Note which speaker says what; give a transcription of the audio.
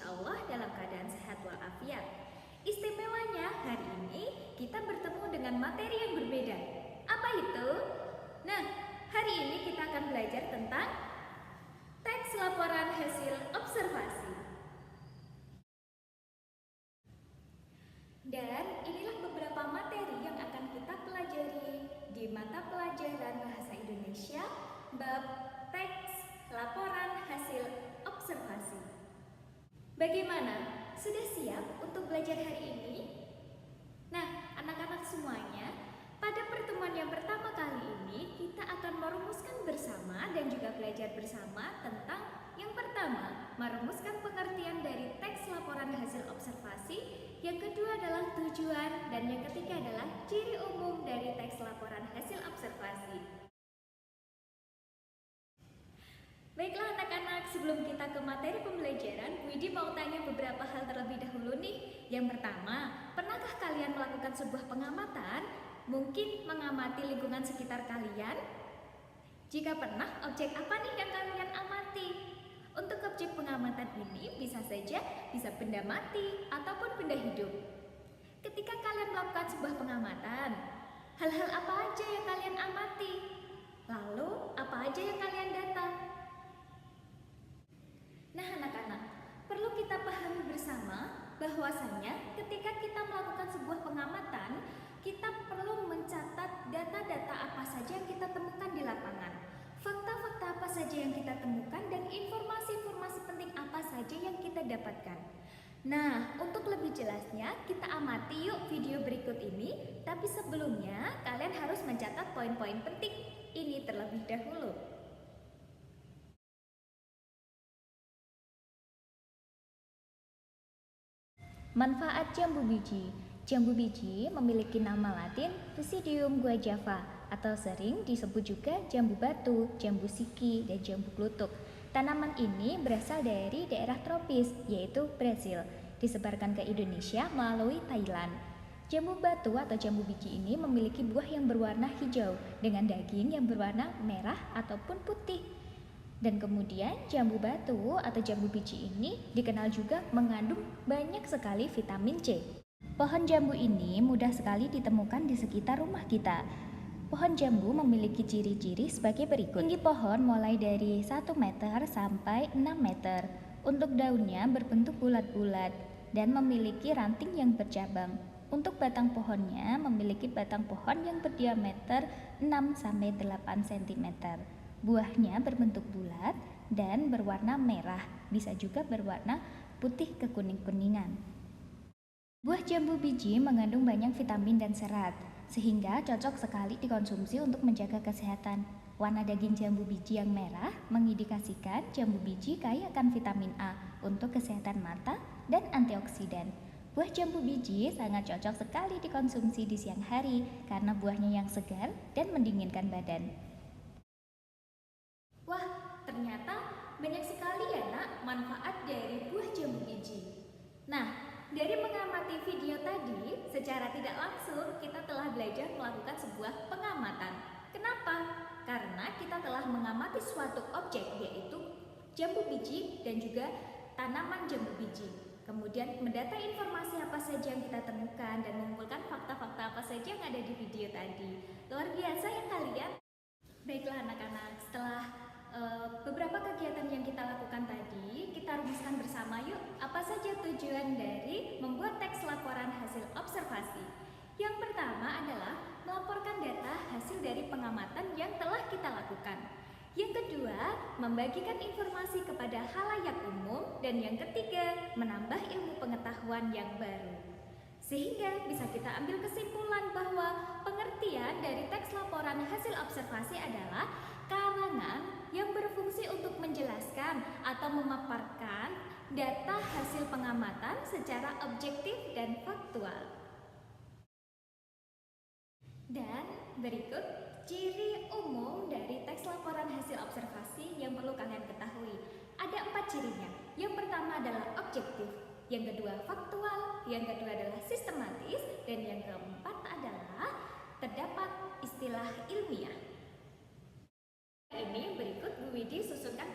Speaker 1: insya Allah dalam keadaan sehat walafiat. Istimewanya hari ini kita bertemu dengan materi yang berbeda. Apa itu? Nah, hari ini kita akan belajar tentang teks laporan hasil observasi. Dan inilah beberapa materi yang akan kita pelajari di mata pelajaran Bahasa Indonesia bab teks laporan hasil observasi. Bagaimana? Sudah siap untuk belajar hari ini? Nah, anak-anak semuanya, pada pertemuan yang pertama kali ini kita akan merumuskan bersama dan juga belajar bersama tentang yang pertama, merumuskan pengertian dari teks laporan hasil observasi. Yang kedua adalah tujuan, dan yang ketiga adalah ciri umum dari teks laporan hasil observasi. Baiklah anak-anak, sebelum kita ke materi pembelajaran, Widi mau tanya beberapa hal terlebih dahulu nih. Yang pertama, pernahkah kalian melakukan sebuah pengamatan? Mungkin mengamati lingkungan sekitar kalian? Jika pernah, objek apa nih yang kalian amati? Untuk objek pengamatan ini bisa saja benda mati ataupun benda hidup. Ketika kalian melakukan sebuah pengamatan, hal-hal apa aja yang kalian amati? Lalu, apa aja yang kalian data? Nah anak-anak, perlu kita pahami bersama bahwasanya ketika kita melakukan sebuah pengamatan, kita perlu mencatat data-data apa saja yang kita temukan di lapangan, fakta-fakta apa saja yang kita temukan, dan informasi-informasi penting apa saja yang kita dapatkan. Nah, untuk lebih jelasnya kita amati yuk video berikut ini, tapi sebelumnya kalian harus mencatat poin-poin penting ini terlebih dahulu. Manfaat jambu biji. Jambu biji memiliki nama latin Pisidium guajava atau sering disebut juga jambu batu, jambu siki, dan jambu klutuk. Tanaman ini berasal dari daerah tropis, yaitu Brasil, disebarkan ke Indonesia melalui Thailand. Jambu batu atau jambu biji ini memiliki buah yang berwarna hijau dengan daging yang berwarna merah ataupun putih. Dan kemudian jambu batu atau jambu biji ini dikenal juga mengandung banyak sekali vitamin C. Pohon jambu ini mudah sekali ditemukan di sekitar rumah kita. Pohon jambu memiliki ciri-ciri sebagai berikut. Tinggi pohon mulai dari 1 meter sampai 6 meter. Untuk daunnya berbentuk bulat-bulat dan memiliki ranting yang bercabang. Untuk batang pohonnya memiliki batang pohon yang berdiameter 6-8 cm. Buahnya berbentuk bulat dan berwarna merah, bisa juga berwarna putih kekuning-kuningan. Buah jambu biji mengandung banyak vitamin dan serat, sehingga cocok sekali dikonsumsi untuk menjaga kesehatan. Warna daging jambu biji yang merah mengindikasikan jambu biji kaya akan vitamin A untuk kesehatan mata dan antioksidan. Buah jambu biji sangat cocok sekali dikonsumsi di siang hari karena buahnya yang segar dan mendinginkan badan. Wah, ternyata banyak sekali ya nak manfaat dari buah jambu biji. Nah, dari mengamati video tadi, secara tidak langsung kita telah belajar melakukan sebuah pengamatan. Kenapa? Karena kita telah mengamati suatu objek, yaitu jambu biji dan juga tanaman jambu biji. Kemudian mendata informasi apa saja yang kita temukan dan mengumpulkan fakta-fakta apa saja yang ada di video tadi. Luar biasa ya kalian? Baiklah anak-anak, setelah beberapa kegiatan yang kita lakukan tadi, kita rumuskan bersama yuk apa saja tujuan dari membuat teks laporan hasil observasi. Yang pertama adalah melaporkan data hasil dari pengamatan yang telah kita lakukan. Yang kedua, membagikan informasi kepada halayak umum. Dan yang ketiga, menambah ilmu pengetahuan yang baru. Sehingga bisa kita ambil kesimpulan bahwa pengertian dari teks laporan hasil observasi adalah karangan yang berfungsi untuk menjelaskan atau memaparkan data hasil pengamatan secara objektif dan faktual. Dan berikut ciri umum dari teks laporan hasil observasi yang perlu kalian ketahui. Ada 4 cirinya. Yang pertama adalah objektif, yang kedua faktual, yang kedua adalah sistematis, dan yang keempat adalah terdapat istilah ilmiah. Ini berikut Bu Widi susunkan